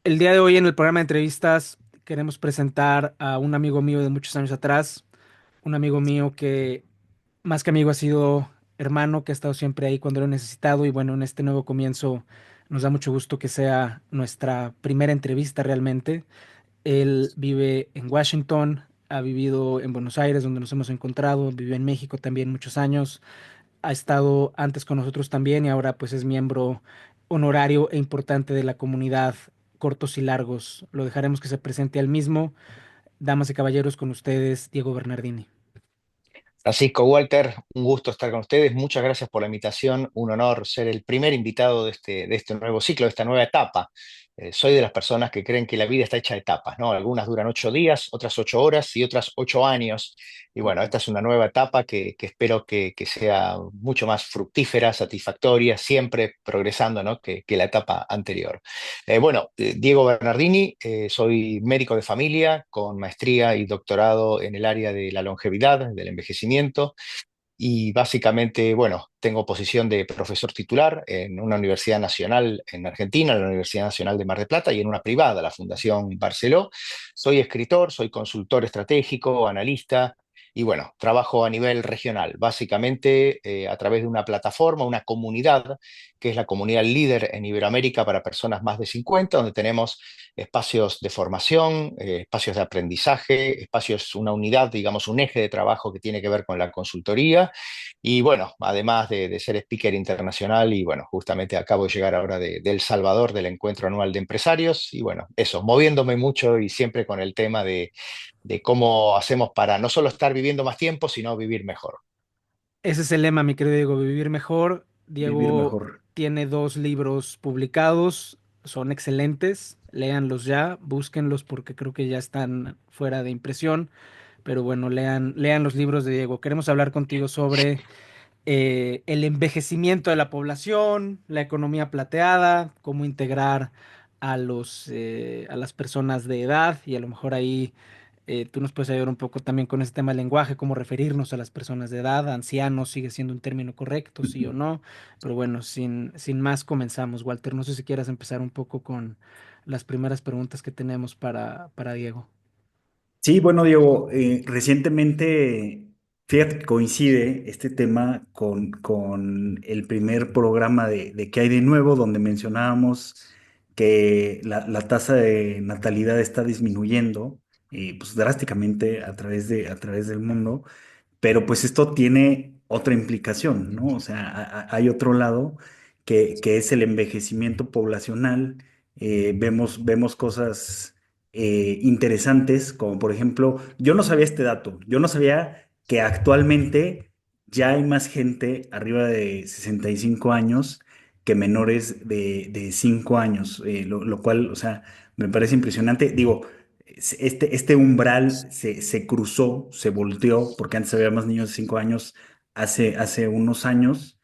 El día de hoy en el programa de entrevistas queremos presentar a un amigo mío de muchos años atrás, un amigo mío que más que amigo ha sido hermano, que ha estado siempre ahí cuando lo he necesitado y bueno, en este nuevo comienzo nos da mucho gusto que sea nuestra primera entrevista realmente. Él vive en Washington, ha vivido en Buenos Aires donde nos hemos encontrado, vivió en México también muchos años, ha estado antes con nosotros también y ahora pues es miembro honorario e importante de la comunidad Cortos y Largos. Lo dejaremos que se presente al mismo. Damas y caballeros, con ustedes, Diego Bernardini. Francisco Walter, un gusto estar con ustedes. Muchas gracias por la invitación. Un honor ser el primer invitado de este nuevo ciclo, de esta nueva etapa. Soy de las personas que creen que la vida está hecha de etapas, ¿no? Algunas duran 8 días, otras 8 horas y otras 8 años. Y bueno, esta es una nueva etapa que espero que sea mucho más fructífera, satisfactoria, siempre progresando, ¿no? que la etapa anterior. Diego Bernardini, soy médico de familia con maestría y doctorado en el área de la longevidad, del envejecimiento, y básicamente, bueno, tengo posición de profesor titular en una universidad nacional en Argentina, la Universidad Nacional de Mar del Plata, y en una privada, la Fundación Barceló. Soy escritor, soy consultor estratégico, analista. Y bueno, trabajo a nivel regional, básicamente a través de una plataforma, una comunidad, que es la comunidad líder en Iberoamérica para personas más de 50, donde tenemos espacios de formación, espacios de aprendizaje, espacios, una unidad, digamos, un eje de trabajo que tiene que ver con la consultoría. Y bueno, además de ser speaker internacional, y bueno, justamente acabo de llegar ahora de El Salvador, del encuentro anual de empresarios, y bueno, eso, moviéndome mucho y siempre con el tema de cómo hacemos para no solo estar viviendo más tiempo, sino vivir mejor. Ese es el lema, mi querido Diego, vivir mejor. Vivir Diego mejor. tiene dos libros publicados, son excelentes, léanlos ya, búsquenlos porque creo que ya están fuera de impresión, pero bueno, lean los libros de Diego. Queremos hablar contigo sobre el envejecimiento de la población, la economía plateada, cómo integrar a las personas de edad y a lo mejor ahí tú nos puedes ayudar un poco también con ese tema del lenguaje, cómo referirnos a las personas de edad, ancianos sigue siendo un término correcto, sí o no, pero bueno, sin más comenzamos. Walter, no sé si quieras empezar un poco con las primeras preguntas que tenemos para Diego. Sí, bueno, Diego, recientemente, fíjate que coincide este tema con el primer programa de ¿Qué hay de nuevo?, donde mencionábamos que la tasa de natalidad está disminuyendo pues drásticamente a través del mundo. Pero pues esto tiene otra implicación, ¿no? O sea, hay otro lado que es el envejecimiento poblacional. Vemos cosas interesantes, como por ejemplo, yo no sabía este dato, yo no sabía que actualmente ya hay más gente arriba de 65 años que menores de 5 años, lo cual, o sea, me parece impresionante. Digo, este umbral se cruzó, se volteó, porque antes había más niños de 5 años hace unos años,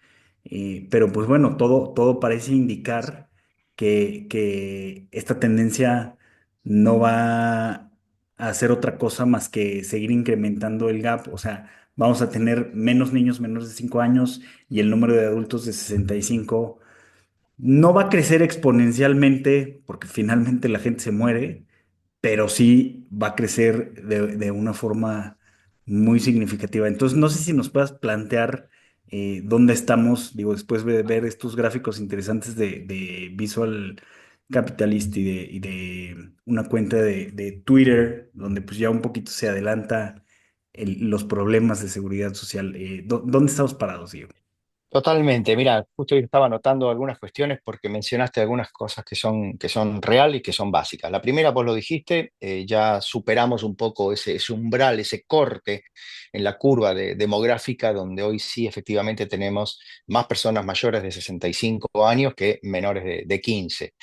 pero pues bueno, todo parece indicar que esta tendencia no va a hacer otra cosa más que seguir incrementando el gap, o sea, vamos a tener menos niños menores de 5 años y el número de adultos de 65 no va a crecer exponencialmente porque finalmente la gente se muere, pero sí va a crecer de una forma muy significativa. Entonces, no sé si nos puedas plantear dónde estamos, digo, después de ver estos gráficos interesantes de Visual Capitalist y de una cuenta de Twitter, donde pues ya un poquito se adelanta los problemas de seguridad social. ¿Dónde estamos parados, Diego? Totalmente, mira, justo hoy estaba anotando algunas cuestiones porque mencionaste algunas cosas que son real y que son básicas. La primera, vos lo dijiste, ya superamos un poco ese umbral, ese corte en la curva demográfica, donde hoy sí efectivamente tenemos más personas mayores de 65 años que menores de 15.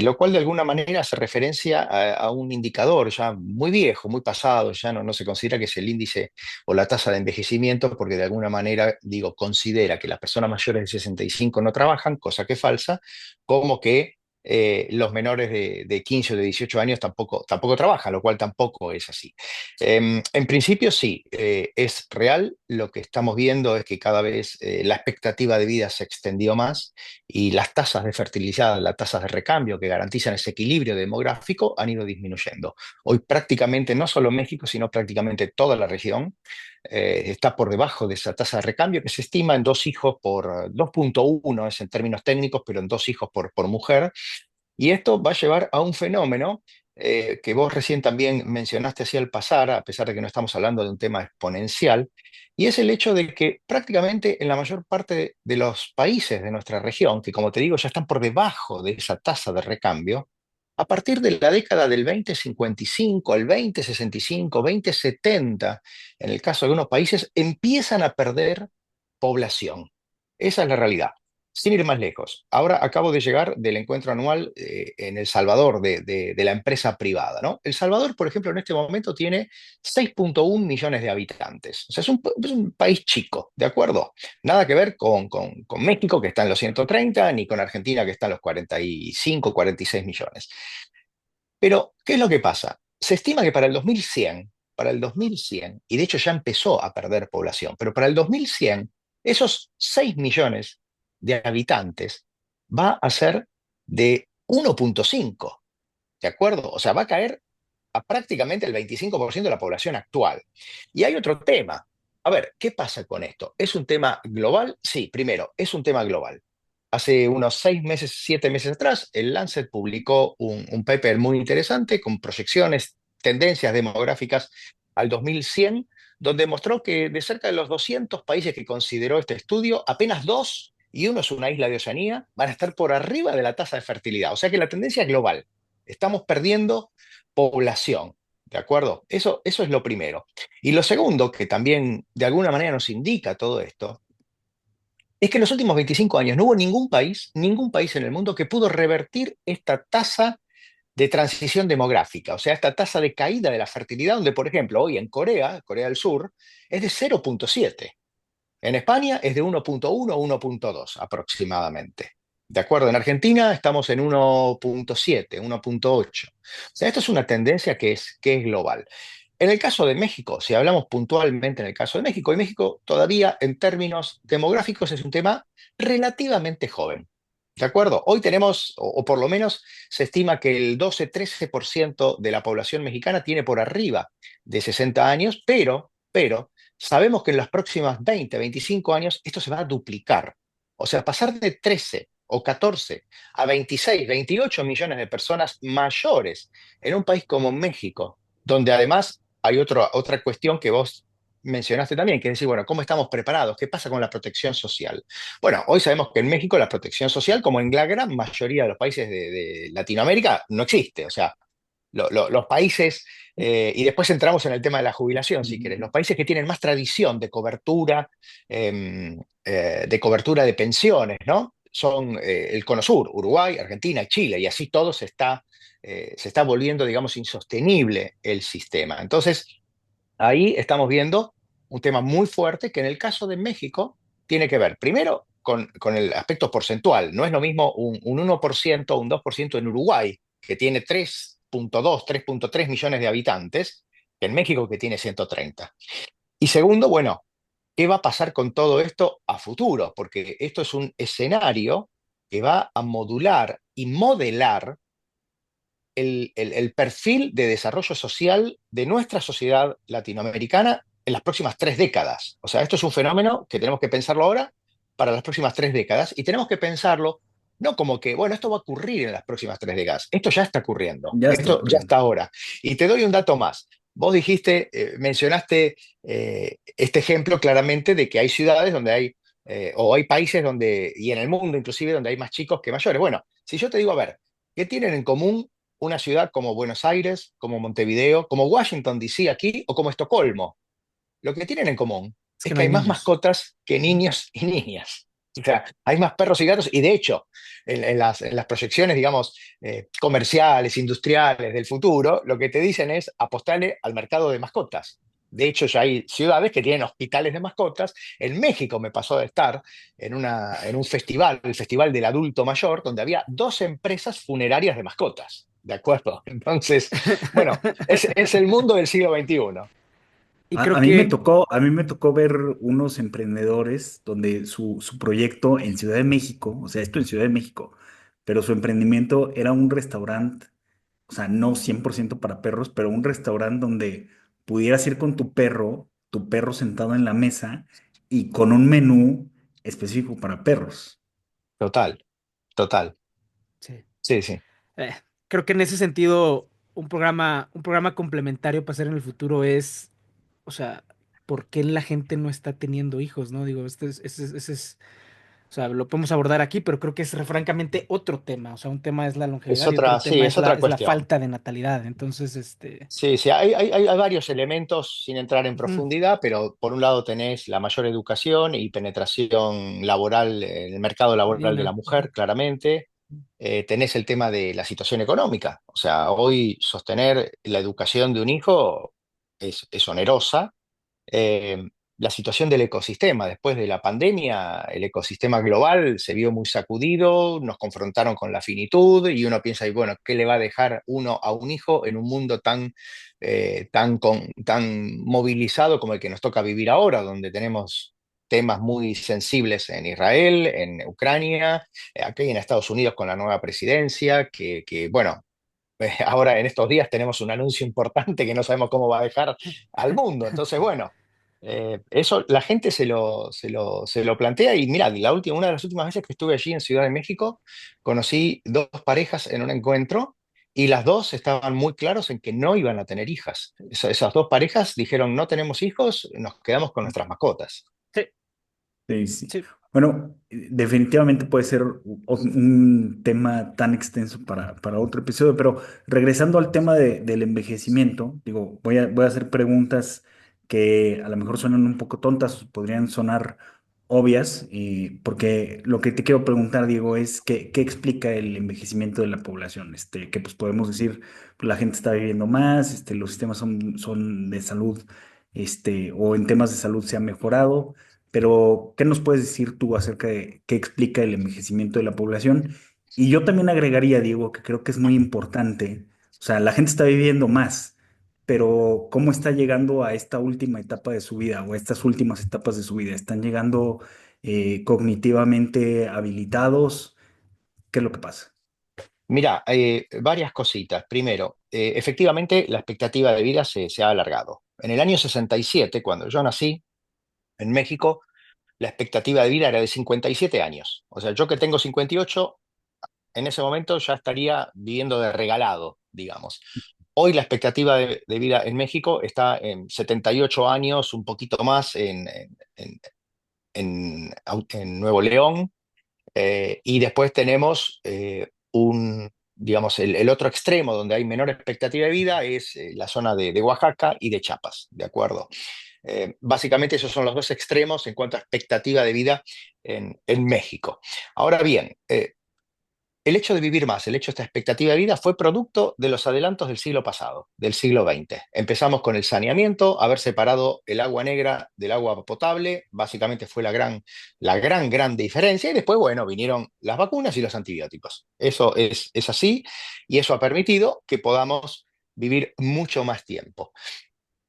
Lo cual de alguna manera hace referencia a un indicador ya muy viejo, muy pasado, ya no se considera que es el índice o la tasa de envejecimiento, porque de alguna manera, digo, considera que las personas mayores de 65 no trabajan, cosa que es falsa, como que los menores de 15 o de 18 años tampoco trabajan, lo cual tampoco es así. En principio sí, es real, lo que estamos viendo es que cada vez la expectativa de vida se extendió más y las tasas de fertilidad, las tasas de recambio que garantizan ese equilibrio demográfico han ido disminuyendo. Hoy prácticamente, no solo México, sino prácticamente toda la región está por debajo de esa tasa de recambio que se estima en 2 hijos por 2,1 es en términos técnicos, pero en 2 hijos por mujer. Y esto va a llevar a un fenómeno que vos recién también mencionaste así al pasar, a pesar de que no estamos hablando de un tema exponencial, y es el hecho de que prácticamente en la mayor parte de los países de nuestra región, que como te digo ya están por debajo de esa tasa de recambio, a partir de la década del 2055 al 2065, 2070, en el caso de algunos países, empiezan a perder población. Esa es la realidad. Sin ir más lejos, ahora acabo de llegar del encuentro anual en El Salvador de la empresa privada, ¿no? El Salvador, por ejemplo, en este momento tiene 6,1 millones de habitantes. O sea, es un país chico, ¿de acuerdo? Nada que ver con México, que está en los 130, ni con Argentina, que está en los 45, 46 millones. Pero, ¿qué es lo que pasa? Se estima que para el 2100, y de hecho ya empezó a perder población, pero para el 2100, esos 6 millones de habitantes va a ser de 1,5, ¿de acuerdo? O sea, va a caer a prácticamente el 25% de la población actual. Y hay otro tema. A ver, ¿qué pasa con esto? ¿Es un tema global? Sí, primero, es un tema global. Hace unos 6 meses, 7 meses atrás, el Lancet publicó un paper muy interesante con proyecciones, tendencias demográficas al 2100, donde mostró que de cerca de los 200 países que consideró este estudio, apenas dos, y uno es una isla de Oceanía, van a estar por arriba de la tasa de fertilidad. O sea que la tendencia es global. Estamos perdiendo población, ¿de acuerdo? Eso es lo primero. Y lo segundo, que también de alguna manera nos indica todo esto, es que en los últimos 25 años no hubo ningún país en el mundo que pudo revertir esta tasa de transición demográfica, o sea, esta tasa de caída de la fertilidad, donde, por ejemplo, hoy en Corea, Corea del Sur, es de 0,7. En España es de 1,1 a 1,2 aproximadamente. De acuerdo, en Argentina estamos en 1,7, 1,8. O sea, esto es una tendencia que es global. En el caso de México, si hablamos puntualmente en el caso de México, y México todavía en términos demográficos es un tema relativamente joven. ¿De acuerdo? Hoy tenemos, o por lo menos se estima que el 12-13% de la población mexicana tiene por arriba de 60 años, pero sabemos que en los próximos 20, 25 años esto se va a duplicar. O sea, pasar de 13 o 14 a 26, 28 millones de personas mayores en un país como México, donde además hay otra cuestión que vos mencionaste también, que es decir, bueno, ¿cómo estamos preparados? ¿Qué pasa con la protección social? Bueno, hoy sabemos que en México la protección social, como en la gran mayoría de los países de Latinoamérica, no existe. O sea, los países, y después entramos en el tema de la jubilación, si querés, los países que tienen más tradición de cobertura de pensiones, ¿no? Son el Cono Sur, Uruguay, Argentina y Chile, y así todo se está volviendo, digamos, insostenible el sistema. Entonces, ahí estamos viendo un tema muy fuerte que en el caso de México tiene que ver, primero, con el aspecto porcentual. No es lo mismo un 1% o un 2% en Uruguay, que tiene 3,2, 3,3 millones de habitantes, que en México, que tiene 130. Y segundo, bueno, ¿qué va a pasar con todo esto a futuro? Porque esto es un escenario que va a modular y modelar el perfil de desarrollo social de nuestra sociedad latinoamericana en las próximas 3 décadas. O sea, esto es un fenómeno que tenemos que pensarlo ahora para las próximas 3 décadas y tenemos que pensarlo no como que, bueno, esto va a ocurrir en las próximas 3 décadas. Esto ya está ocurriendo. Ya está Esto ya ocurriendo. está ahora. Y te doy un dato más. Vos dijiste, mencionaste este ejemplo claramente de que hay ciudades donde hay, o hay países donde, y en el mundo inclusive, donde hay más chicos que mayores. Bueno, si yo te digo, a ver, ¿qué tienen en común una ciudad como Buenos Aires, como Montevideo, como Washington, D.C. aquí o como Estocolmo? Lo que tienen en común Es que es no que hay hay más niños. mascotas que niños y niñas. O sea, hay más perros y gatos y de hecho, en las proyecciones, digamos, comerciales, industriales del futuro, lo que te dicen es apostarle al mercado de mascotas. De hecho, ya hay ciudades que tienen hospitales de mascotas. En México me pasó de estar en un festival, el Festival del Adulto Mayor, donde había 2 empresas funerarias de mascotas. ¿De acuerdo? Entonces, bueno, es el mundo del siglo XXI. Y creo que, A mí me tocó ver unos emprendedores donde su proyecto en Ciudad de México, o sea, esto en Ciudad de México, pero su emprendimiento era un restaurante, o sea, no 100% para perros, pero un restaurante donde pudieras ir con tu perro sentado en la mesa y con un menú específico para perros. Total, total. sí, Sí, sí. eh, creo que en ese sentido, un programa complementario para hacer en el futuro es, o sea, ¿por qué la gente no está teniendo hijos, no? Digo, ese es, o sea, lo podemos abordar aquí, pero creo que es francamente otro tema. O sea, un tema es la Es longevidad y otro otra, sí, tema es otra es la cuestión. falta de natalidad. Entonces, Sí, sí, hay varios elementos sin entrar en ujú, profundidad, pero por un lado tenés la mayor educación y penetración laboral en el mercado laboral de la Dina, ujú, mujer, claramente. Tenés el tema de la situación económica. O sea, hoy sostener la educación de un hijo es onerosa. eh, la situación del ecosistema. Después de la pandemia, el ecosistema global se vio muy sacudido, nos confrontaron con la finitud y uno piensa, y bueno, ¿qué le va a dejar uno a un hijo en un mundo tan movilizado como el que nos toca vivir ahora, donde tenemos temas muy sensibles en Israel, en Ucrania, aquí en Estados Unidos con la nueva presidencia, bueno, ahora en estos días tenemos un anuncio importante que no sabemos cómo va a dejar al mundo. Entonces, bueno, eso la gente se lo plantea y mira, una de las últimas veces que estuve allí en Ciudad de México, conocí dos parejas en un encuentro y las dos estaban muy claros en que no iban a tener hijas. Esas dos parejas dijeron, no tenemos hijos, nos quedamos con nuestras mascotas. sí, Sí, sí. sí, Bueno, definitivamente puede ser un tema tan extenso para otro episodio, pero regresando al tema del envejecimiento, digo, voy a hacer preguntas que a lo mejor suenan un poco tontas, podrían sonar obvias, porque lo que te quiero preguntar, Diego, es qué explica el envejecimiento de la población. Que pues podemos decir, pues, la gente está viviendo más, los sistemas son de salud, o en temas de salud se ha mejorado, pero, ¿qué nos puedes decir tú acerca de qué explica el envejecimiento de la población? Y yo también agregaría, Diego, que creo que es muy importante, o sea, la gente está viviendo más, pero ¿cómo está llegando a esta última etapa de su vida o a estas últimas etapas de su vida? ¿Están llegando cognitivamente habilitados? ¿Qué es lo que pasa? Mira, varias cositas. Primero, efectivamente, la expectativa de vida se ha alargado. En el año 67, cuando yo nací en México, la expectativa de vida era de 57 años. O sea, yo que tengo 58, en ese momento ya estaría viviendo de regalado, digamos. Hoy la expectativa de vida en México está en 78 años, un poquito más en Nuevo León, y después tenemos digamos, el otro extremo donde hay menor expectativa de vida es la zona de Oaxaca y de Chiapas, ¿de acuerdo? Básicamente esos son los dos extremos en cuanto a expectativa de vida en México. Ahora bien, el hecho de vivir más, el hecho de esta expectativa de vida fue producto de los adelantos del siglo pasado, del siglo XX. Empezamos con el saneamiento, haber separado el agua negra del agua potable, básicamente fue la gran diferencia, y después, bueno, vinieron las vacunas y los antibióticos. Eso es así, y eso ha permitido que podamos vivir mucho más tiempo.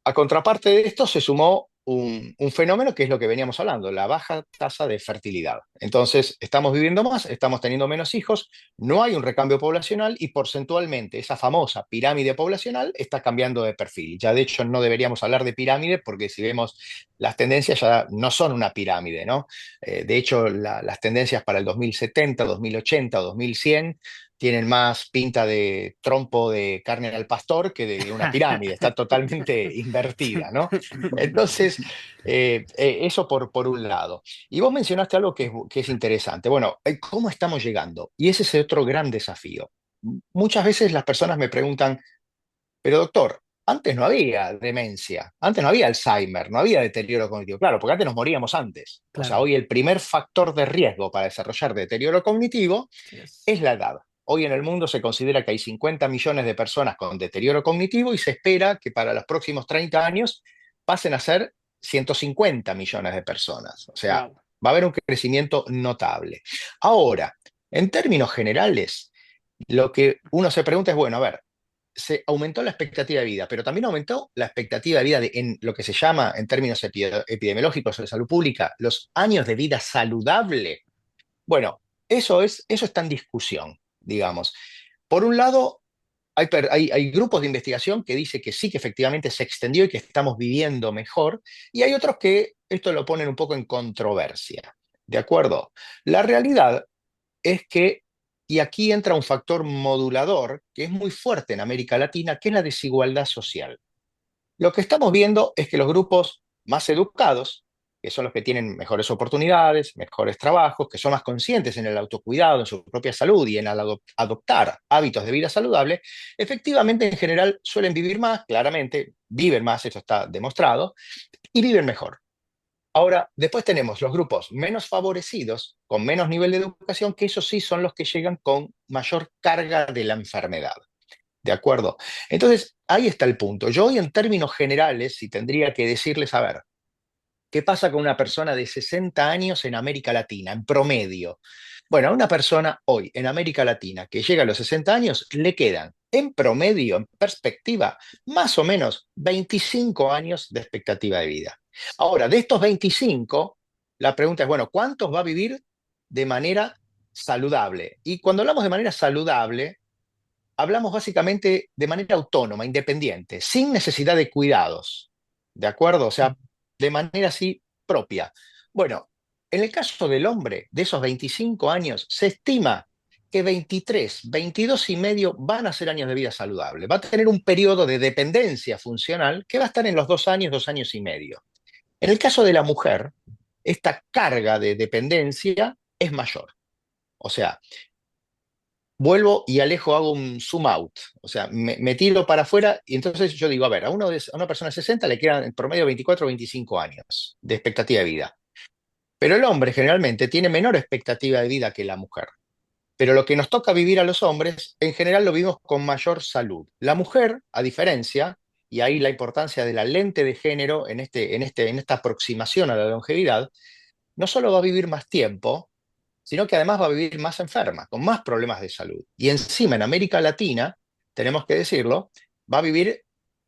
A contraparte de esto se sumó un fenómeno que es lo que veníamos hablando, la baja tasa de fertilidad. Entonces, estamos viviendo más, estamos teniendo menos hijos, no hay un recambio poblacional y porcentualmente esa famosa pirámide poblacional está cambiando de perfil. Ya de hecho no deberíamos hablar de pirámide porque si vemos las tendencias ya no son una pirámide, ¿no? De hecho, las tendencias para el 2070, 2080 o 2100 tienen más pinta de trompo de carne al pastor que de una pirámide, está totalmente invertida, ¿no? Entonces, eso por un lado. Y vos mencionaste algo que es interesante. Bueno, ¿cómo estamos llegando? Y ese es otro gran desafío. Muchas veces las personas me preguntan, pero doctor, antes no había demencia, antes no había Alzheimer, no había deterioro cognitivo. Claro, porque antes nos moríamos antes. O sea, claro, hoy el primer factor de riesgo para desarrollar deterioro cognitivo así es. es la edad. Hoy en el mundo se considera que hay 50 millones de personas con deterioro cognitivo y se espera que para los próximos 30 años pasen a ser 150 millones de personas. O sea, Wow. va a haber un crecimiento notable. Ahora, en términos generales, lo que uno se pregunta es, bueno, a ver, se aumentó la expectativa de vida, pero también aumentó la expectativa de vida en lo que se llama, en términos epidemiológicos o de salud pública, los años de vida saludable. Bueno, eso está en discusión, digamos. Por un lado, hay grupos de investigación que dicen que sí, que efectivamente se extendió y que estamos viviendo mejor, y hay otros que esto lo ponen un poco en controversia. ¿De acuerdo? La realidad es que, y aquí entra un factor modulador que es muy fuerte en América Latina, que es la desigualdad social. Lo que estamos viendo es que los grupos más educados, que son los que tienen mejores oportunidades, mejores trabajos, que son más conscientes en el autocuidado, en su propia salud y en adoptar hábitos de vida saludable, efectivamente en general suelen vivir más, claramente, viven más, eso está demostrado, y viven mejor. Ahora, después tenemos los grupos menos favorecidos, con menos nivel de educación, que esos sí son los que llegan con mayor carga de la enfermedad. ¿De acuerdo? Entonces, ahí está el punto. Yo hoy en términos generales, si tendría que decirles, a ver, ¿qué pasa con una persona de 60 años en América Latina, en promedio? Bueno, a una persona hoy en América Latina que llega a los 60 años, le quedan en promedio, en perspectiva, más o menos 25 años de expectativa de vida. Ahora, de estos 25, la pregunta es, bueno, ¿cuántos va a vivir de manera saludable? Y cuando hablamos de manera saludable, hablamos básicamente de manera autónoma, independiente, sin necesidad de cuidados, ¿de acuerdo? O sea, de manera así propia. Bueno, en el caso del hombre, de esos 25 años, se estima que 23, 22 y medio van a ser años de vida saludable. Va a tener un periodo de dependencia funcional que va a estar en los 2 años y medio. En el caso de la mujer, esta carga de dependencia es mayor. O sea, vuelvo y alejo, hago un zoom out, o sea, me tiro para afuera y entonces yo digo, a ver, a una persona de 60 le quedan en promedio 24 o 25 años de expectativa de vida, pero el hombre generalmente tiene menor expectativa de vida que la mujer. Pero lo que nos toca vivir a los hombres, en general lo vivimos con mayor salud. La mujer, a diferencia, y ahí la importancia de la lente de género en esta aproximación a la longevidad, no solo va a vivir más tiempo, sino que además va a vivir más enferma, con más problemas de salud. Y encima en América Latina, tenemos que decirlo, va a vivir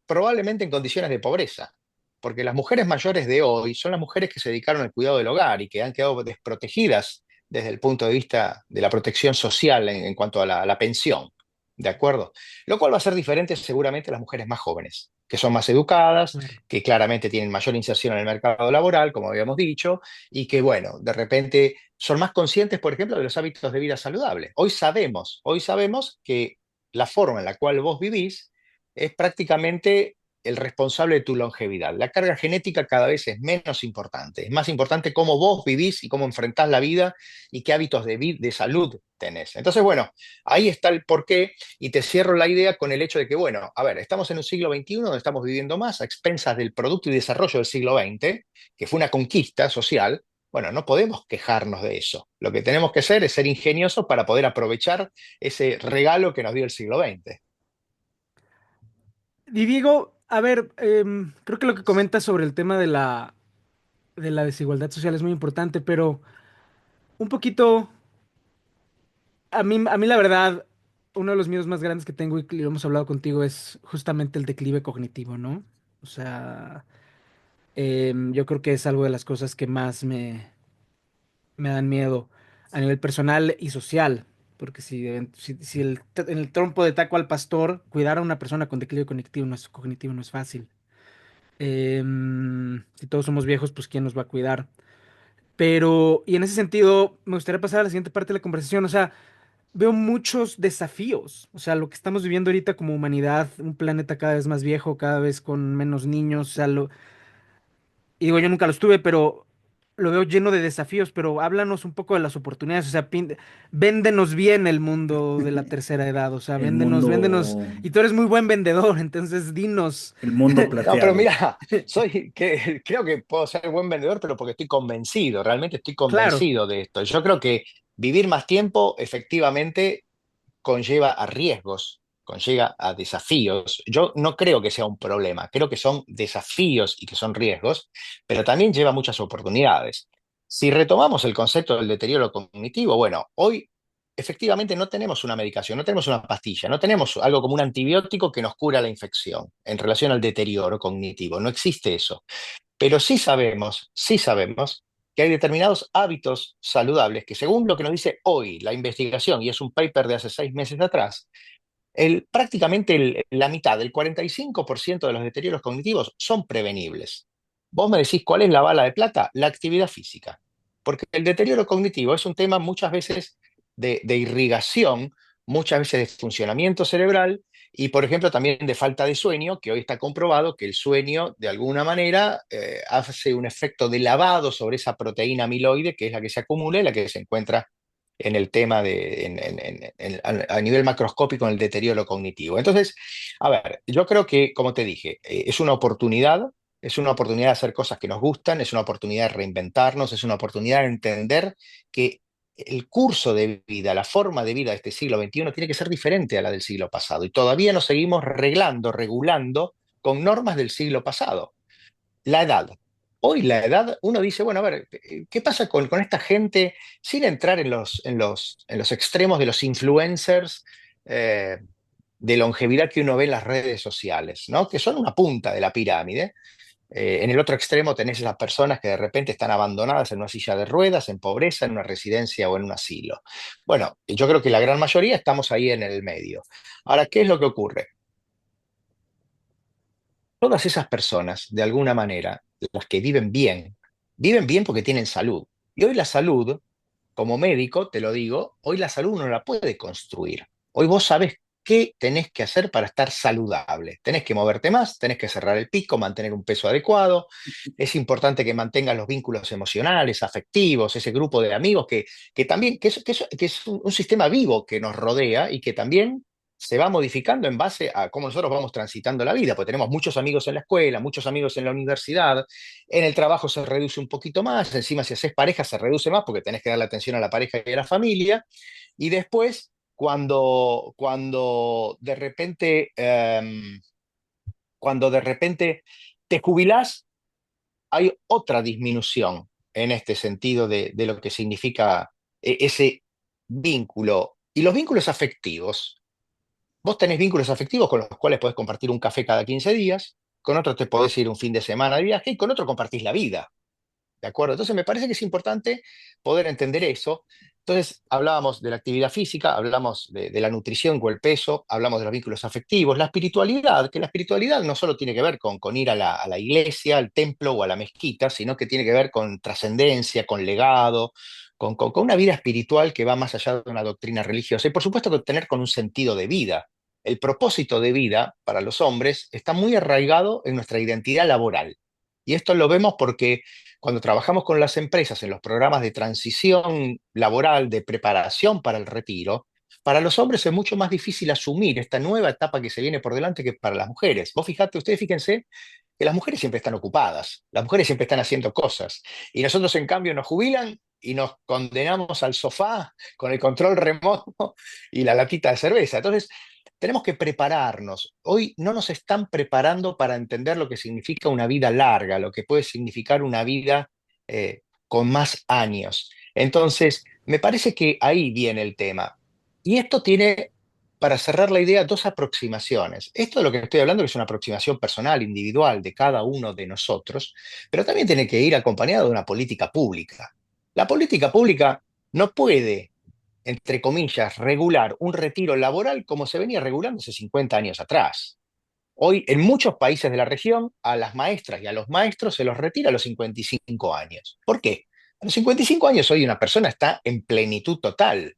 probablemente en condiciones de pobreza, porque las mujeres mayores de hoy son las mujeres que se dedicaron al cuidado del hogar y que han quedado desprotegidas desde el punto de vista de la protección social en cuanto a la pensión, ¿de acuerdo? Lo cual va a ser diferente seguramente a las mujeres más jóvenes, que son más educadas, Claro. que claramente tienen mayor inserción en el mercado laboral, como habíamos dicho, y que, bueno, de repente son más conscientes, por ejemplo, de los hábitos de vida saludable. Hoy sabemos que la forma en la cual vos vivís es prácticamente el responsable de tu longevidad. La carga genética cada vez es menos importante. Es más importante cómo vos vivís y cómo enfrentás la vida y qué hábitos de salud tenés. Entonces, bueno, ahí está el porqué y te cierro la idea con el hecho de que, bueno, a ver, estamos en un siglo XXI donde estamos viviendo más a expensas del producto y desarrollo del siglo XX, que fue una conquista social. Bueno, no podemos quejarnos de eso. Lo que tenemos que hacer es ser ingeniosos para poder aprovechar ese regalo que nos dio el siglo XX. Y Diego, a ver, creo que lo que comentas sobre el tema de la desigualdad social es muy importante, pero un poquito, a mí la verdad, uno de los miedos más grandes que tengo y que lo hemos hablado contigo es justamente el declive cognitivo, ¿no? O sea, yo creo que es algo de las cosas que más me dan miedo a nivel personal y social, porque si en el trompo de taco al pastor, cuidar a una persona con declive cognitivo no es fácil. Si todos somos viejos, pues ¿quién nos va a cuidar? Pero, y en ese sentido, me gustaría pasar a la siguiente parte de la conversación. O sea, veo muchos desafíos. O sea, lo que estamos viviendo ahorita como humanidad, un planeta cada vez más viejo, cada vez con menos niños. O sea, y digo, yo nunca los tuve, pero lo veo lleno de desafíos. Pero háblanos un poco de las oportunidades. O sea, véndenos bien el mundo de la tercera edad. O sea, El véndenos. mundo, Y tú eres muy buen vendedor, entonces dinos. el mundo No, pero plateado. mira, creo que puedo ser buen vendedor, pero porque estoy convencido, realmente estoy Claro, convencido de esto. Yo creo que vivir más tiempo efectivamente conlleva a riesgos, conlleva a desafíos. Yo no creo que sea un problema, creo que son desafíos y que son riesgos, pero también lleva muchas oportunidades. Si retomamos el concepto del deterioro cognitivo, bueno, hoy efectivamente no tenemos una medicación, no tenemos una pastilla, no tenemos algo como un antibiótico que nos cura la infección en relación al deterioro cognitivo. No existe eso. Pero sí sabemos que hay determinados hábitos saludables que, según lo que nos dice hoy la investigación, y es un paper de hace 6 meses atrás, prácticamente la mitad, el 45% de los deterioros cognitivos son prevenibles. Vos me decís, ¿cuál es la bala de plata? La actividad física. Porque el deterioro cognitivo es un tema muchas veces de irrigación, muchas veces de funcionamiento cerebral y, por ejemplo, también de falta de sueño, que hoy está comprobado que el sueño, de alguna manera, hace un efecto de lavado sobre esa proteína amiloide, que es la que se acumula y la que se encuentra en el tema a nivel macroscópico en el deterioro cognitivo. Entonces, a ver, yo creo que, como te dije, es una oportunidad de hacer cosas que nos gustan, es una oportunidad de reinventarnos, es una oportunidad de entender que el curso de vida, la forma de vida de este siglo XXI tiene que ser diferente a la del siglo pasado y todavía nos seguimos regulando con normas del siglo pasado. La edad. Hoy la edad, uno dice, bueno, a ver, ¿qué pasa con esta gente sin entrar en los extremos de los influencers eh, de longevidad que uno ve en las redes sociales, ¿no? Que son una punta de la pirámide. En el otro extremo tenés esas personas que de repente están abandonadas en una silla de ruedas, en pobreza, en una residencia o en un asilo. Bueno, yo creo que la gran mayoría estamos ahí en el medio. Ahora, ¿qué es lo que ocurre? Todas esas personas, de alguna manera, las que viven bien porque tienen salud. Y hoy la salud, como médico, te lo digo, hoy la salud uno la puede construir. Hoy vos sabés qué tenés que hacer para estar saludable. Tenés que moverte más, tenés que cerrar el pico, mantener un peso adecuado. Es importante que mantengas los vínculos emocionales, afectivos, ese grupo de amigos que también, que es un sistema vivo que nos rodea y que también se va modificando en base a cómo nosotros vamos transitando la vida, porque tenemos muchos amigos en la escuela, muchos amigos en la universidad, en el trabajo se reduce un poquito más, encima si haces pareja se reduce más porque tenés que darle atención a la pareja y a la familia, y después cuando de repente te jubilás, hay otra disminución en este sentido de lo que significa ese vínculo. Y los vínculos afectivos. Vos tenés vínculos afectivos con los cuales podés compartir un café cada 15 días, con otro te podés ir un fin de semana de viaje y con otro compartís la vida. ¿De acuerdo? Entonces me parece que es importante poder entender eso. Entonces hablábamos de la actividad física, hablamos de la nutrición con el peso, hablamos de los vínculos afectivos, la espiritualidad, que la espiritualidad no solo tiene que ver con ir a la iglesia, al templo o a la mezquita, sino que tiene que ver con trascendencia, con legado, con una vida espiritual que va más allá de una doctrina religiosa. Y por supuesto que tener con un sentido de vida. El propósito de vida para los hombres está muy arraigado en nuestra identidad laboral. Y esto lo vemos porque cuando trabajamos con las empresas en los programas de transición laboral, de preparación para el retiro, para los hombres es mucho más difícil asumir esta nueva etapa que se viene por delante que para las mujeres. Ustedes fíjense que las mujeres siempre están ocupadas, las mujeres siempre están haciendo cosas, y nosotros en cambio nos jubilan y nos condenamos al sofá con el control remoto y la latita de cerveza. Entonces, tenemos que prepararnos. Hoy no nos están preparando para entender lo que significa una vida larga, lo que puede significar una vida con más años. Entonces, me parece que ahí viene el tema. Y esto tiene, para cerrar la idea, dos aproximaciones. Esto de lo que estoy hablando es una aproximación personal, individual, de cada uno de nosotros, pero también tiene que ir acompañado de una política pública. La política pública no puede, entre comillas, regular un retiro laboral como se venía regulando hace 50 años atrás. Hoy, en muchos países de la región, a las maestras y a los maestros se los retira a los 55 años. ¿Por qué? A los 55 años hoy una persona está en plenitud total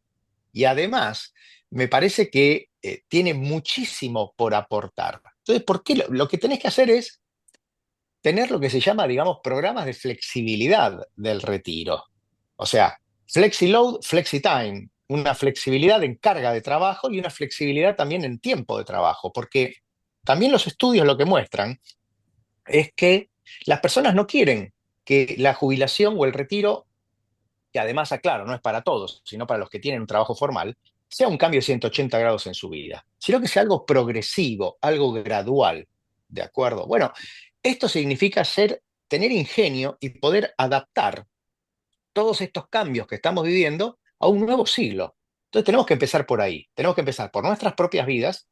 y además me parece que tiene muchísimo por aportar. Entonces, ¿por qué? Lo que tenés que hacer es tener lo que se llama, digamos, programas de flexibilidad del retiro. O sea, flexi-load, flexi-time, una flexibilidad en carga de trabajo y una flexibilidad también en tiempo de trabajo, porque también los estudios lo que muestran es que las personas no quieren que la jubilación o el retiro, que además, aclaro, no es para todos, sino para los que tienen un trabajo formal, sea un cambio de 180 grados en su vida, sino que sea algo progresivo, algo gradual. ¿De acuerdo? Bueno, esto significa tener ingenio y poder adaptar todos estos cambios que estamos viviendo a un nuevo siglo. Entonces tenemos que empezar por ahí, tenemos que empezar por nuestras propias vidas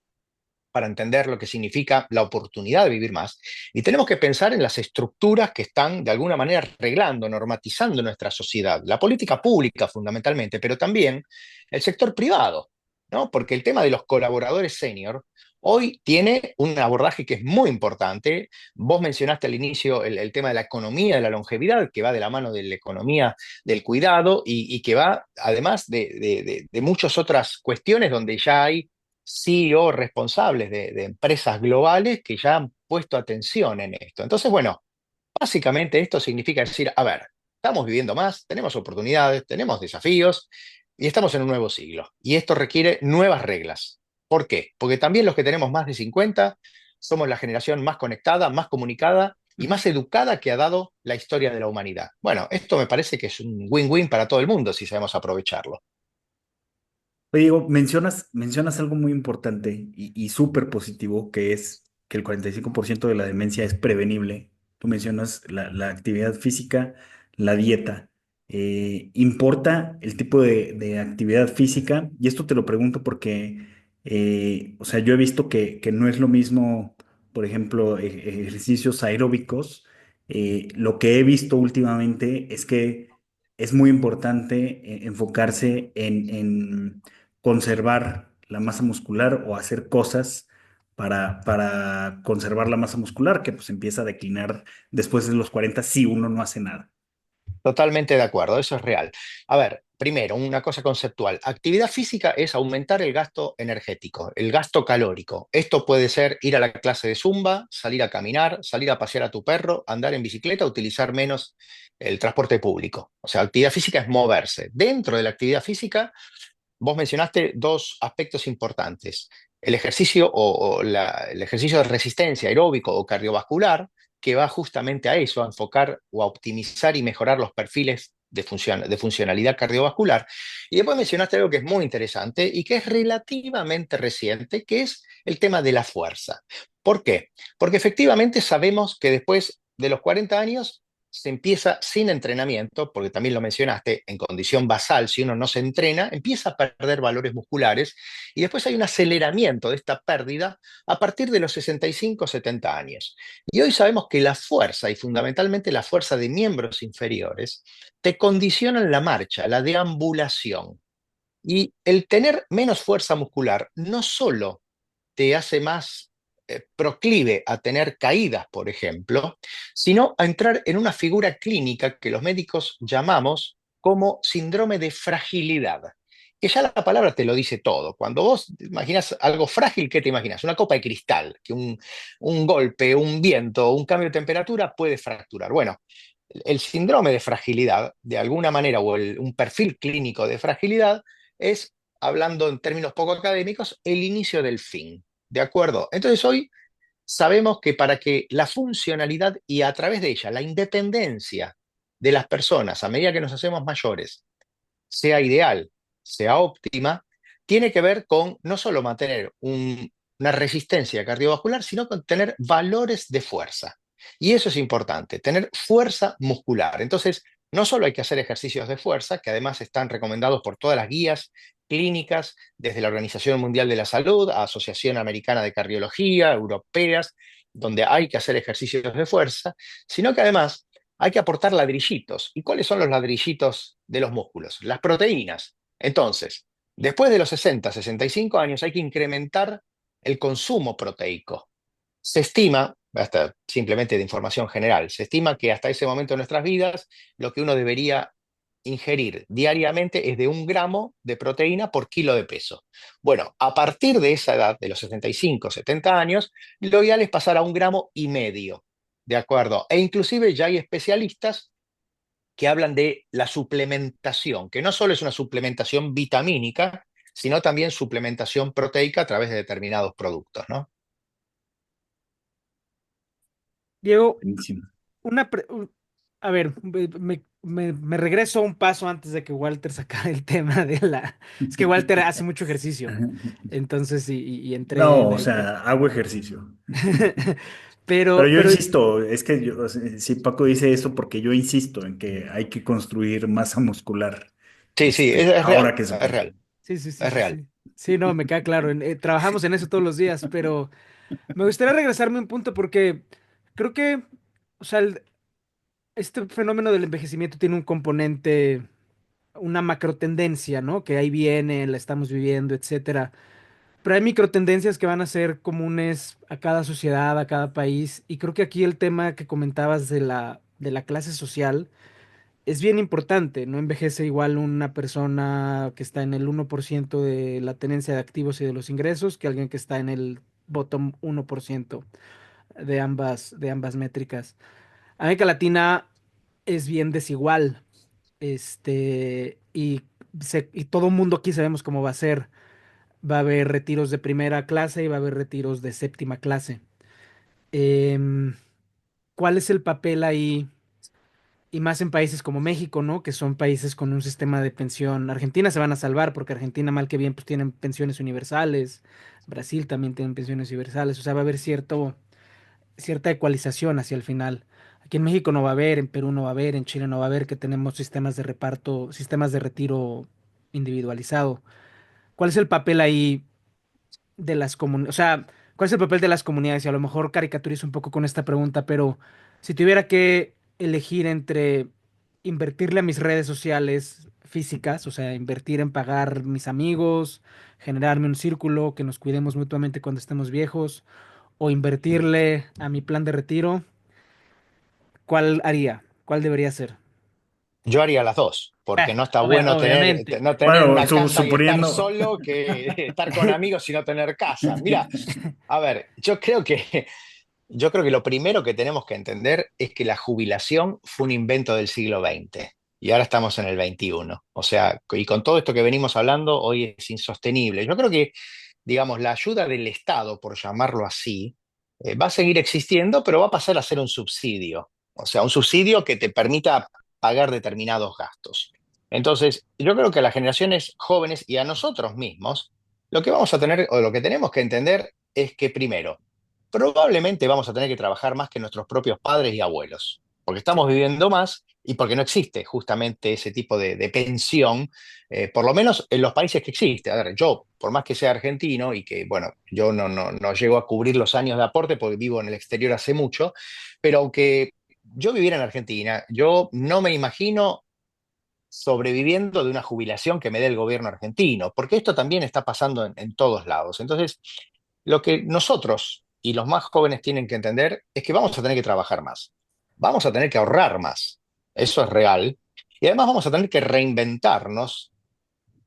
para entender lo que significa la oportunidad de vivir más. Y tenemos que pensar en las estructuras que están de alguna manera arreglando, normatizando nuestra sociedad. La política pública fundamentalmente, pero también el sector privado, ¿no? Porque el tema de los colaboradores senior hoy tiene un abordaje que es muy importante. Vos mencionaste al inicio el tema de la economía, de la longevidad, que va de la mano de la economía del cuidado y que va además de muchas otras cuestiones donde ya hay CEO responsables de empresas globales que ya han puesto atención en esto. Entonces, bueno, básicamente esto significa decir, a ver, estamos viviendo más, tenemos oportunidades, tenemos desafíos y estamos en un nuevo siglo. Y esto requiere nuevas reglas. ¿Por qué? Porque también los que tenemos más de 50 somos la generación más conectada, más comunicada y Ujú. más educada que ha dado la historia de la humanidad. Bueno, esto me parece que es un win-win para todo el mundo si sabemos aprovecharlo. Oye, Diego, mencionas algo muy importante y súper positivo, que es que el 45% de la demencia es prevenible. Tú mencionas la actividad física, la dieta. ¿Importa el tipo de actividad física? Y esto te lo pregunto porque, o sea, yo he visto que no es lo mismo, por ejemplo, ejercicios aeróbicos. Lo que he visto últimamente es que es muy importante enfocarse en conservar la masa muscular o hacer cosas para conservar la masa muscular, que pues empieza a declinar después de los 40 si uno no hace nada. Totalmente de acuerdo, eso es real. A ver, primero, una cosa conceptual. Actividad física es aumentar el gasto energético, el gasto calórico. Esto puede ser ir a la clase de zumba, salir a caminar, salir a pasear a tu perro, andar en bicicleta, utilizar menos el transporte público. O sea, actividad física es moverse. Dentro de la actividad física, vos mencionaste dos aspectos importantes. El ejercicio el ejercicio de resistencia aeróbico o cardiovascular, que va justamente a eso, a enfocar o a optimizar y mejorar los perfiles de funcionalidad cardiovascular. Y después mencionaste algo que es muy interesante y que es relativamente reciente, que es el tema de la fuerza. ¿Por qué? Porque efectivamente sabemos que después de los 40 años se empieza sin entrenamiento, porque también lo mencionaste, en condición basal, si uno no se entrena, empieza a perder valores musculares y después hay un aceleramiento de esta pérdida a partir de los 65 o 70 años. Y hoy sabemos que la fuerza, y fundamentalmente la fuerza de miembros inferiores, te condicionan la marcha, la deambulación. Y el tener menos fuerza muscular no solo te hace más proclive a tener caídas, por ejemplo, sino a entrar en una figura clínica que los médicos llamamos como síndrome de fragilidad. Que ya la palabra te lo dice todo. Cuando vos imaginas algo frágil, ¿qué te imaginas? Una copa de cristal, que un golpe, un viento, un cambio de temperatura puede fracturar. Bueno, el síndrome de fragilidad, de alguna manera, o un perfil clínico de fragilidad, es, hablando en términos poco académicos, el inicio del fin. ¿De acuerdo? Entonces hoy sabemos que para que la funcionalidad y a través de ella la independencia de las personas a medida que nos hacemos mayores sea ideal, sea óptima, tiene que ver con no solo mantener una resistencia cardiovascular, sino con tener valores de fuerza. Y eso es importante, tener fuerza muscular. Entonces, no solo hay que hacer ejercicios de fuerza, que además están recomendados por todas las guías clínicas, desde la Organización Mundial de la Salud, a Asociación Americana de Cardiología, europeas, donde hay que hacer ejercicios de fuerza, sino que además hay que aportar ladrillitos. ¿Y cuáles son los ladrillitos de los músculos? Las proteínas. Entonces, después de los 60, 65 años hay que incrementar el consumo proteico. Se estima, hasta simplemente de información general, se estima que hasta ese momento de nuestras vidas lo que uno debería ingerir diariamente es de 1 gramo de proteína por kilo de peso. Bueno, a partir de esa edad, de los 65, 70 años, lo ideal es pasar a 1,5 gramos. ¿De acuerdo? E inclusive ya hay especialistas que hablan de la suplementación, que no solo es una suplementación vitamínica, sino también suplementación proteica a través de determinados productos, ¿no? Diego, Buenísimo. una a ver, me regreso un paso antes de que Walter sacara el tema de la... Es que Walter hace mucho ejercicio, entonces, y No, o entrena y tal. sea, hago ejercicio. Pero Pero, yo pero, insisto, es que yo, o sea, sí, Paco dice eso porque yo insisto en que hay que construir masa muscular, Sí, sí, es ahora real, que se es puede. real. Sí, sí, sí, Es sí, real. sí. Sí, no, me queda claro. Trabajamos en eso todos los días, pero me gustaría regresarme a un punto porque creo que, o sea, este fenómeno del envejecimiento tiene un componente, una macro tendencia, ¿no? Que ahí viene, la estamos viviendo, etcétera. Pero hay micro tendencias que van a ser comunes a cada sociedad, a cada país. Y creo que aquí el tema que comentabas de la clase social es bien importante. No envejece igual una persona que está en el 1% de la tenencia de activos y de los ingresos que alguien que está en el bottom 1% de ambas métricas. América Latina es bien desigual. Y todo el mundo aquí sabemos cómo va a ser. Va a haber retiros de primera clase y va a haber retiros de séptima clase. Em, ¿Cuál es el papel ahí? Y más en países como México, ¿no? Que son países con un sistema de pensión. Argentina se van a salvar porque Argentina, mal que bien, pues tienen pensiones universales. Brasil también tienen pensiones universales. O sea, va a haber cierta ecualización hacia el final. Aquí en México no va a haber, en Perú no va a haber, en Chile no va a haber, que tenemos sistemas de reparto, sistemas de retiro individualizado. ¿Cuál es el papel ahí de las comunidades? O sea, ¿cuál es el papel de las comunidades? Y a lo mejor caricaturizo un poco con esta pregunta, pero si tuviera que elegir entre invertirle a mis redes sociales físicas, o sea, invertir en pagar mis amigos, generarme un círculo, que nos cuidemos mutuamente cuando estemos viejos, o invertirle a mi plan de retiro, ¿cuál haría? ¿Cuál debería ser? Yo haría las dos, porque no está A ver, bueno obviamente. no tener Bueno, una casa y estar suponiendo, solo que estar con amigos y no tener casa. Mira, a ver, yo creo que lo primero que tenemos que entender es que la jubilación fue un invento del siglo XX y ahora estamos en el XXI. O sea, y con todo esto que venimos hablando, hoy es insostenible. Yo creo que, digamos, la ayuda del Estado, por llamarlo así, va a seguir existiendo, pero va a pasar a ser un subsidio. O sea, un subsidio que te permita pagar determinados gastos. Entonces, yo creo que a las generaciones jóvenes y a nosotros mismos, lo que vamos a tener o lo que tenemos que entender es que primero, probablemente vamos a tener que trabajar más que nuestros propios padres y abuelos, porque estamos Sí. viviendo más y porque no existe justamente ese tipo de pensión, por lo menos en los países que existe. A ver, yo, por más que sea argentino y que, bueno, yo no llego a cubrir los años de aporte porque vivo en el exterior hace mucho, pero aunque yo viviera en Argentina, yo no me imagino sobreviviendo de una jubilación que me dé el gobierno argentino, porque esto también está pasando en todos lados. Entonces, lo que nosotros y los más jóvenes tienen que entender es que vamos a tener que trabajar más, vamos a tener que ahorrar más, eso es real, y además vamos a tener que reinventarnos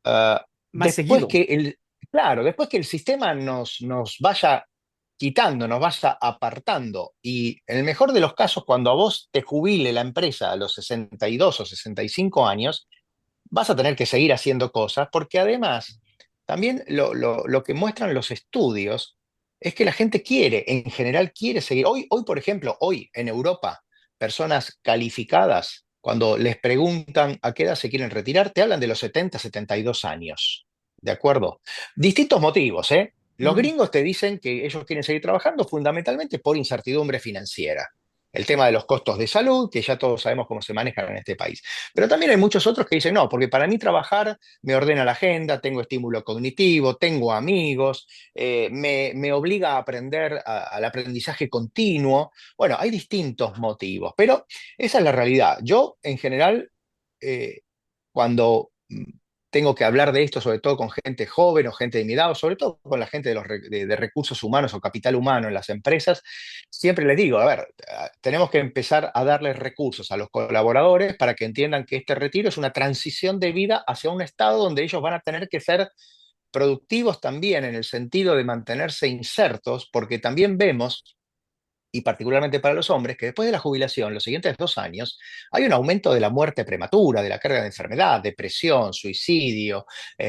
uh, Más después seguido. que claro, después que el sistema nos vaya quitando, nos vaya apartando, y en el mejor de los casos, cuando a vos te jubile la empresa a los 62 o 65 años, vas a tener que seguir haciendo cosas, porque además, también lo que muestran los estudios es que la gente quiere, en general quiere seguir. Hoy, por ejemplo, hoy en Europa, personas calificadas, cuando les preguntan a qué edad se quieren retirar, te hablan de los 70, 72 años. ¿De acuerdo? Distintos motivos, ¿eh? Los Ujú. gringos te dicen que ellos quieren seguir trabajando fundamentalmente por incertidumbre financiera. El tema de los costos de salud, que ya todos sabemos cómo se manejan en este país. Pero también hay muchos otros que dicen, no, porque para mí trabajar me ordena la agenda, tengo estímulo cognitivo, tengo amigos, me obliga a aprender al aprendizaje continuo. Bueno, hay distintos motivos, pero esa es la realidad. Yo, en general, cuando tengo que hablar de esto, sobre todo con gente joven o gente de mi edad, o sobre todo con la gente de recursos humanos o capital humano en las empresas, siempre les digo, a ver, tenemos que empezar a darles recursos a los colaboradores para que entiendan que este retiro es una transición de vida hacia un estado donde ellos van a tener que ser productivos también en el sentido de mantenerse insertos, porque también vemos y particularmente para los hombres, que después de la jubilación, los siguientes 2 años, hay un aumento de la muerte prematura, de la carga de enfermedad, depresión, suicidio,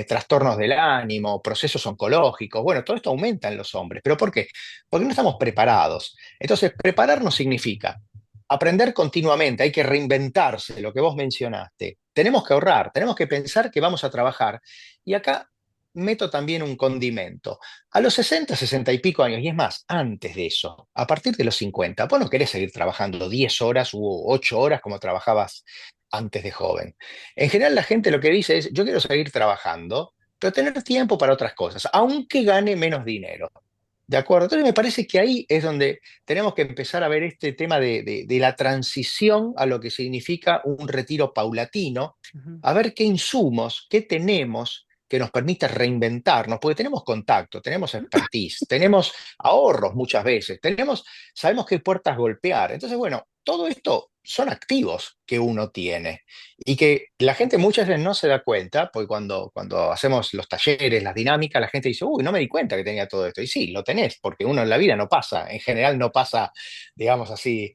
trastornos del ánimo, procesos oncológicos. Bueno, todo esto aumenta en los hombres. ¿Pero por qué? Porque no estamos preparados. Entonces, prepararnos significa aprender continuamente, hay que reinventarse, lo que vos mencionaste. Tenemos que ahorrar, tenemos que pensar que vamos a trabajar. Y acá meto también un condimento. A los 60, 60 y pico años, y es más, antes de eso, a partir de los 50, vos no querés seguir trabajando 10 horas u 8 horas como trabajabas antes de joven. En general la gente lo que dice es, yo quiero seguir trabajando, pero tener tiempo para otras cosas, aunque gane menos dinero. ¿De acuerdo? Entonces me parece que ahí es donde tenemos que empezar a ver este tema de la transición a lo que significa un retiro paulatino, Ujú. a ver qué insumos, qué tenemos que nos permita reinventarnos, porque tenemos contacto, tenemos expertise, tenemos ahorros muchas veces, sabemos qué puertas golpear. Entonces, bueno, todo esto son activos que uno tiene y que la gente muchas veces no se da cuenta, porque cuando hacemos los talleres, las dinámicas, la gente dice, uy, no me di cuenta que tenía todo esto. Y sí, lo tenés, porque uno en la vida no pasa, en general no pasa, digamos así,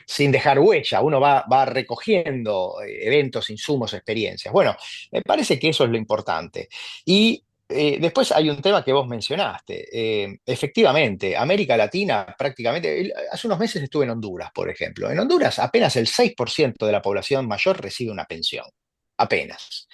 sin dejar huella, uno va recogiendo eventos, insumos, experiencias. Bueno, me parece que eso es lo importante. Y después hay un tema que vos mencionaste. Efectivamente, América Latina prácticamente, hace unos meses estuve en Honduras, por ejemplo. En Honduras apenas el 6% de la población mayor recibe una pensión. Apenas.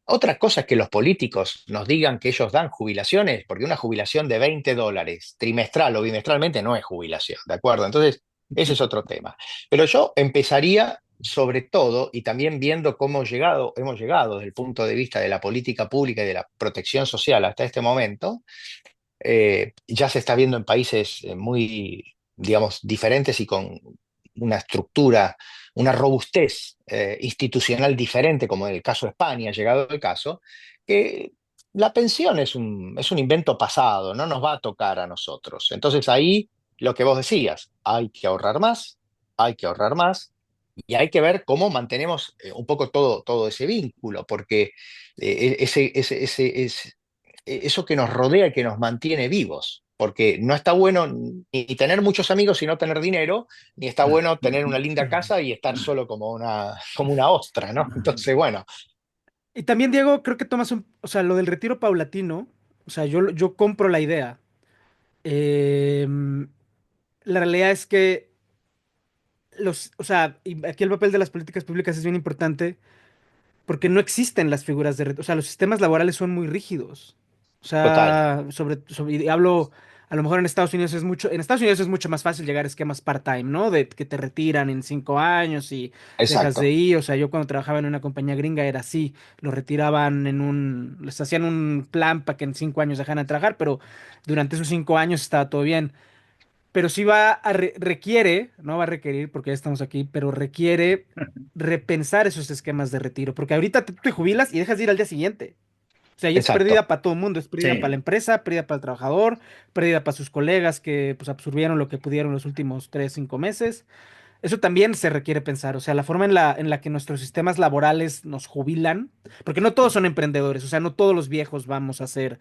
Otra cosa es que los políticos nos digan que ellos dan jubilaciones, porque una jubilación de $20 trimestral o bimestralmente no es jubilación, ¿de acuerdo? Entonces, ese es otro tema. Pero yo empezaría sobre todo, y también viendo cómo hemos llegado desde el punto de vista de la política pública y de la protección social hasta este momento, ya se está viendo en países muy, digamos, diferentes y con una estructura, una robustez institucional diferente, como en el caso de España, llegado el caso, que la pensión es un invento pasado, no nos va a tocar a nosotros. Entonces ahí lo que vos decías, hay que ahorrar más. Y hay que ver cómo mantenemos un poco todo ese vínculo, porque eso que nos rodea y que nos mantiene vivos. Porque no está bueno ni tener muchos amigos y no tener dinero, ni está bueno tener una linda casa y estar solo como una ostra, ¿no? Entonces, bueno, Y también, Diego, creo que tomas o sea, lo del retiro paulatino, o sea, yo compro la idea. Em, la realidad es que o sea, y aquí el papel de las políticas públicas es bien importante porque no existen las figuras de retiro, o sea, los sistemas laborales son muy rígidos. O total, sea, y hablo, a lo mejor en Estados Unidos es mucho más fácil llegar a esquemas part-time, ¿no? De que te retiran en 5 años y dejas de exacto. ir. O sea, yo cuando trabajaba en una compañía gringa era así, lo retiraban les hacían un plan para que en 5 años dejaran de trabajar, pero durante esos 5 años estaba todo bien. Pero sí requiere, no va a requerir porque ya estamos aquí, pero requiere repensar esos esquemas de retiro, porque ahorita tú te jubilas y dejas de ir al día siguiente. O sea, y es pérdida Exacto. para todo el mundo, es pérdida para la Sí. empresa, pérdida para el trabajador, pérdida para sus colegas que pues absorbieron lo que pudieron los últimos 3, 5 meses. Eso también se requiere pensar, o sea, la forma en la que nuestros sistemas laborales nos jubilan, porque no todos son emprendedores, o sea, no todos los viejos vamos a ser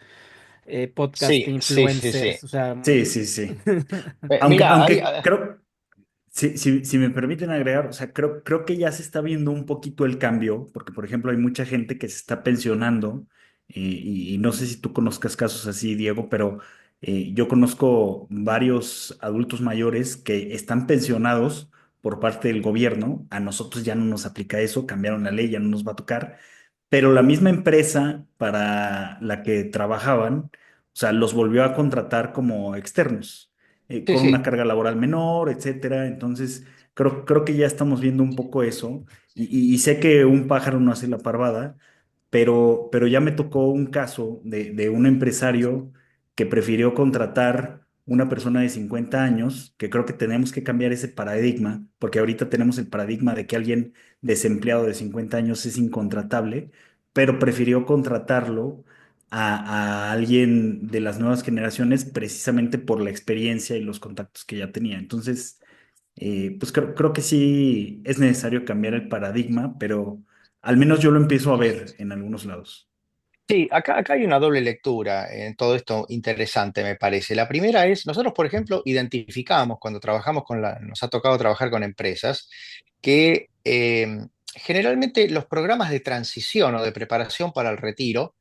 podcast Sí, sí, sí, influencers, sí. o sea, Sí, sí, sí. Aunque, Mira, aunque creo, si me permiten agregar, o sea, creo que ya se está viendo un poquito el cambio, porque por ejemplo hay mucha gente que se está pensionando, y no sé si tú conozcas casos así, Diego, pero yo conozco varios adultos mayores que están pensionados por parte del gobierno. A nosotros ya no nos aplica eso, cambiaron la ley, ya no nos va a tocar, pero la misma empresa para la que trabajaban, o sea, los volvió a contratar como externos, sí, con una sí. carga laboral menor, etcétera. Entonces, creo que ya estamos viendo un poco eso. Y sé que un pájaro no hace la parvada, pero ya me tocó un caso de un empresario que prefirió contratar una persona de 50 años, que creo que tenemos que cambiar ese paradigma, porque ahorita tenemos el paradigma de que alguien desempleado de 50 años es incontratable, pero prefirió contratarlo a alguien de las nuevas generaciones precisamente por la experiencia y los contactos que ya tenía. Entonces, pues creo que sí es necesario cambiar el paradigma, pero al menos yo lo empiezo a ver en algunos lados. Sí, acá hay una doble lectura en todo esto interesante, me parece. La primera es, nosotros, por ejemplo, identificamos cuando trabajamos nos ha tocado trabajar con empresas, que generalmente los programas de transición o de preparación para el retiro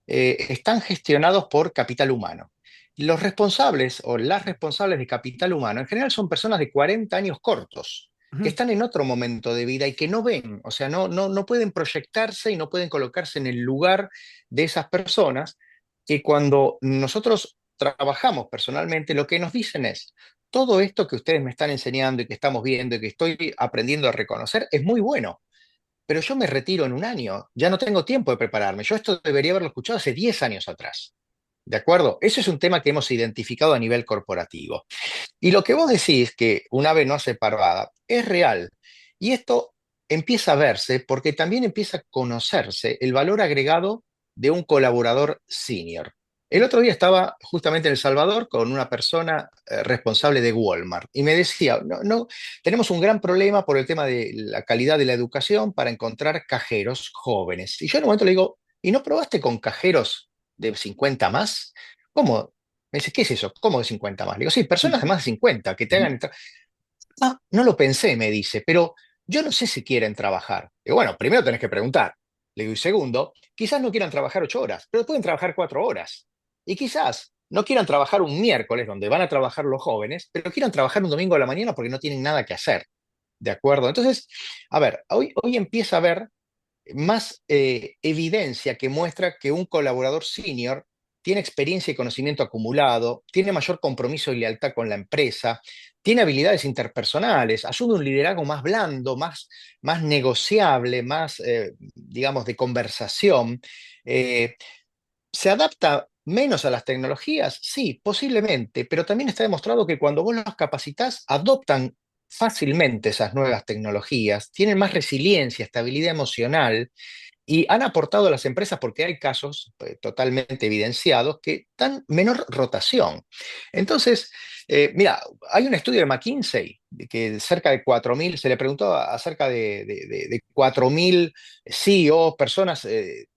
están gestionados por capital humano. Los responsables o las responsables de capital humano en general son personas de 40 años cortos, que ujú. están en otro momento de vida y que no ven, o sea, no pueden proyectarse y no pueden colocarse en el lugar de esas personas que cuando nosotros trabajamos personalmente, lo que nos dicen es, todo esto que ustedes me están enseñando y que estamos viendo y que estoy aprendiendo a reconocer es muy bueno, pero yo me retiro en un año, ya no tengo tiempo de prepararme. Yo esto debería haberlo escuchado hace 10 años atrás. ¿De acuerdo? Eso es un tema que hemos identificado a nivel corporativo. Y lo que vos decís, que un ave no hace parvada, es real. Y esto empieza a verse porque también empieza a conocerse el valor agregado de un colaborador senior. El otro día estaba justamente en El Salvador con una persona responsable de Walmart y me decía, no, no, tenemos un gran problema por el tema de la calidad de la educación para encontrar cajeros jóvenes. Y yo en un momento le digo, ¿y no probaste con cajeros de 50 más? ¿Cómo? Me dice, ¿qué es eso? ¿Cómo de 50 más? Le digo, sí, personas de más de 50 que te hagan entrar. Ah, no lo pensé, me dice, pero yo no sé si quieren trabajar. Y bueno, primero tenés que preguntar. Le digo, y segundo, quizás no quieran trabajar 8 horas, pero pueden trabajar 4 horas. Y quizás no quieran trabajar un miércoles, donde van a trabajar los jóvenes, pero quieran trabajar un domingo a la mañana porque no tienen nada que hacer. ¿De acuerdo? Entonces, a ver, hoy empieza a haber más evidencia que muestra que un colaborador senior tiene experiencia y conocimiento acumulado, tiene mayor compromiso y lealtad con la empresa, tiene habilidades interpersonales, asume un liderazgo más blando, más negociable, más, digamos, de conversación. Eh, ¿Se adapta menos a las tecnologías? Sí, posiblemente, pero también está demostrado que cuando vos los capacitas, adoptan fácilmente esas nuevas tecnologías, tienen más resiliencia, estabilidad emocional y han aportado a las empresas, porque hay casos totalmente evidenciados, que dan menor rotación. Entonces, mira, hay un estudio de McKinsey que cerca de 4.000, se le preguntó a cerca de 4.000 CEOs, personas,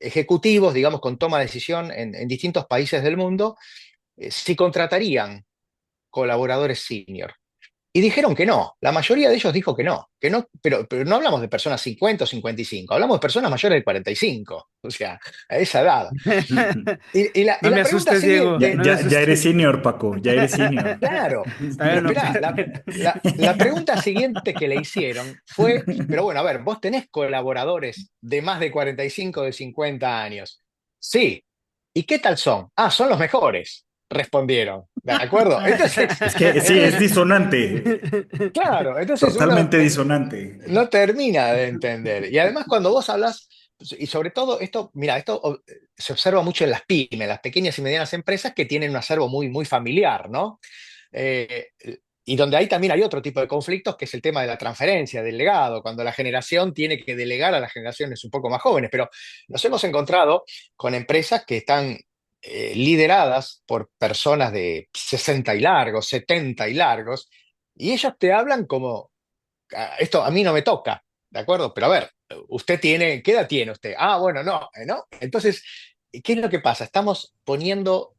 ejecutivos, digamos, con toma de decisión en distintos países del mundo, si contratarían colaboradores senior. Y dijeron que no, la mayoría de ellos dijo que no, pero no hablamos de personas 50 o 55, hablamos de personas mayores de 45, o sea, a esa edad. Y No me la pregunta asustes, Diego, Ya, siguiente, no me ya eres asustes. senior, Paco, ya eres senior. claro, pero Bueno, esperá, la pregunta siguiente que le hicieron fue, pero bueno, a ver, vos tenés colaboradores de más de 45, de 50 años. Sí. ¿Y qué tal son? Ah, son los mejores, respondieron. ¿De acuerdo? Entonces, Es que sí, es entonces, disonante, claro, entonces uno totalmente disonante. no termina de entender. Y además cuando vos hablas, y sobre todo esto, mira, esto se observa mucho en las pymes, las pequeñas y medianas empresas que tienen un acervo muy, muy familiar, ¿no? Eh, y donde ahí también hay otro tipo de conflictos, que es el tema de la transferencia, del legado, cuando la generación tiene que delegar a las generaciones un poco más jóvenes. Pero nos hemos encontrado con empresas que están lideradas por personas de 60 y largos, 70 y largos, y ellos te hablan como esto a mí no me toca, ¿de acuerdo? Pero a ver, usted tiene, ¿qué edad tiene usted? Ah, bueno, no, ¿no? Entonces, ¿qué es lo que pasa? Estamos poniendo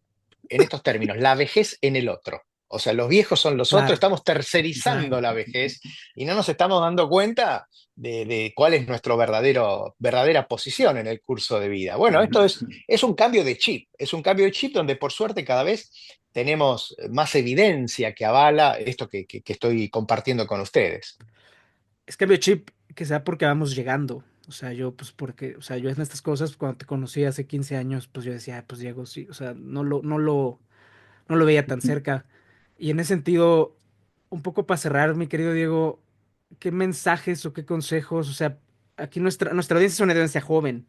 en estos términos la vejez en el otro. O sea, los viejos son los otros, Claro, estamos tercerizando la exacto. vejez y no nos estamos dando cuenta de cuál es nuestra verdadera posición en el curso de vida. Bueno, esto es un cambio de chip, es un cambio de chip donde por suerte cada vez tenemos más evidencia que avala esto que estoy compartiendo con ustedes. Es cambio de chip que sea porque vamos llegando. O sea, yo, pues, porque, o sea, yo en estas cosas, cuando te conocí hace 15 años, pues yo decía, "Ah, pues Diego, sí, o sea, no lo veía tan cerca. Y en ese sentido, un poco para cerrar, mi querido Diego, ¿qué mensajes o qué consejos? O sea, aquí nuestra audiencia es una audiencia joven.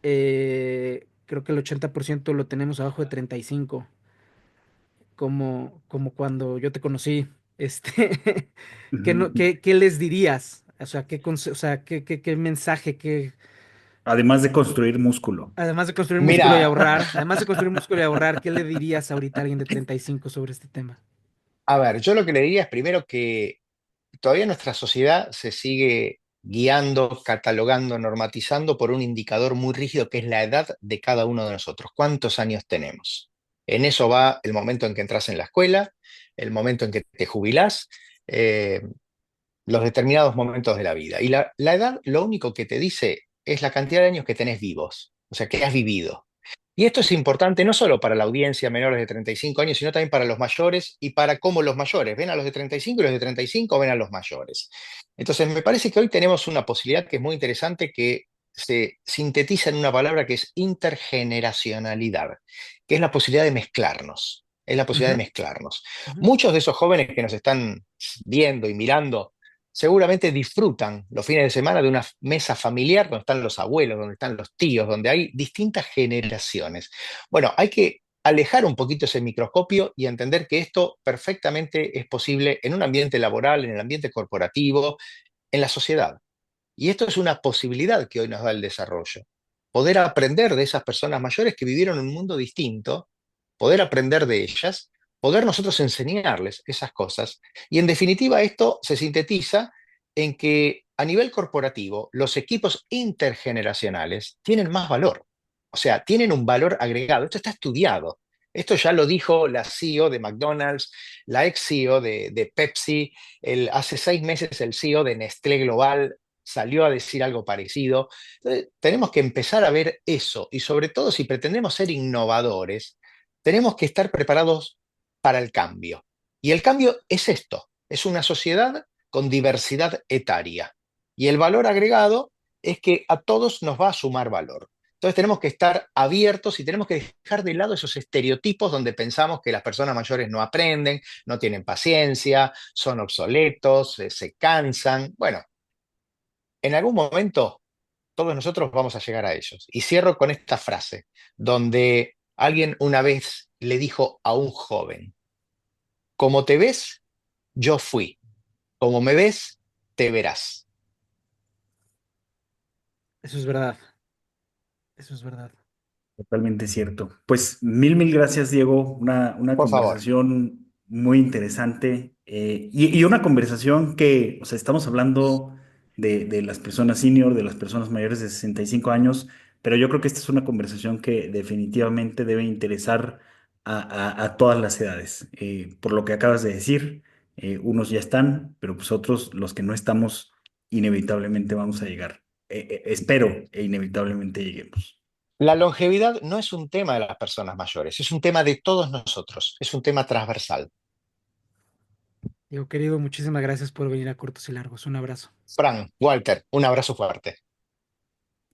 Creo que el 80% lo tenemos abajo de 35, como cuando yo te conocí. Este, ¿qué, no, qué les dirías? O sea, o sea, qué mensaje, Además de construir músculo. además de construir músculo y Mira, ahorrar, además de construir músculo y ahorrar, ¿qué le dirías ahorita a alguien de 35 sobre este tema? a ver, yo lo que le diría es primero que todavía nuestra sociedad se sigue guiando, catalogando, normatizando por un indicador muy rígido que es la edad de cada uno de nosotros. ¿Cuántos años tenemos? En eso va el momento en que entras en la escuela, el momento en que te jubilás, eh, los determinados momentos de la vida. Y la edad lo único que te dice es la cantidad de años que tenés vivos, o sea, que has vivido. Y esto es importante no solo para la audiencia menores de 35 años, sino también para los mayores y para cómo los mayores ven a los de 35 y los de 35 ven a los mayores. Entonces, me parece que hoy tenemos una posibilidad que es muy interesante, que se sintetiza en una palabra que es intergeneracionalidad, que es la posibilidad de mezclarnos. Es la posibilidad de Ujú, mezclarnos. ujú. Muchos de esos jóvenes que nos están viendo y mirando seguramente disfrutan los fines de semana de una mesa familiar donde están los abuelos, donde están los tíos, donde hay distintas generaciones. Bueno, hay que alejar un poquito ese microscopio y entender que esto perfectamente es posible en un ambiente laboral, en el ambiente corporativo, en la sociedad. Y esto es una posibilidad que hoy nos da el desarrollo. Poder aprender de esas personas mayores que vivieron un mundo distinto, poder aprender de ellas, poder nosotros enseñarles esas cosas. Y en definitiva esto se sintetiza en que a nivel corporativo los equipos intergeneracionales tienen más valor. O sea, tienen un valor agregado. Esto está estudiado. Esto ya lo dijo la CEO de McDonald's, la ex CEO de Pepsi, hace 6 meses el CEO de Nestlé Global salió a decir algo parecido. Entonces, tenemos que empezar a ver eso y sobre todo si pretendemos ser innovadores, tenemos que estar preparados para el cambio. Y el cambio es esto, es una sociedad con diversidad etaria. Y el valor agregado es que a todos nos va a sumar valor. Entonces tenemos que estar abiertos y tenemos que dejar de lado esos estereotipos donde pensamos que las personas mayores no aprenden, no tienen paciencia, son obsoletos, se cansan. Bueno, en algún momento todos nosotros vamos a llegar a ellos. Y cierro con esta frase, donde alguien una vez le dijo a un joven, como te ves, yo fui, como me ves, te verás. Eso es verdad, eso es verdad. Totalmente cierto. Pues mil gracias, Diego. Una Por favor, conversación muy interesante y una conversación que, o sea, estamos hablando de las personas senior, de las personas mayores de 65 años, pero yo creo que esta es una conversación que definitivamente debe interesar a todas las edades. Por lo que acabas de decir, unos ya están, pero pues otros, los que no estamos, inevitablemente vamos a llegar. Espero e inevitablemente lleguemos. la longevidad no es un tema de las personas mayores, es un tema de todos nosotros, es un tema transversal. Diego querido, muchísimas gracias por venir a Cortos y Largos. Un abrazo. Fran, Walter, un abrazo fuerte.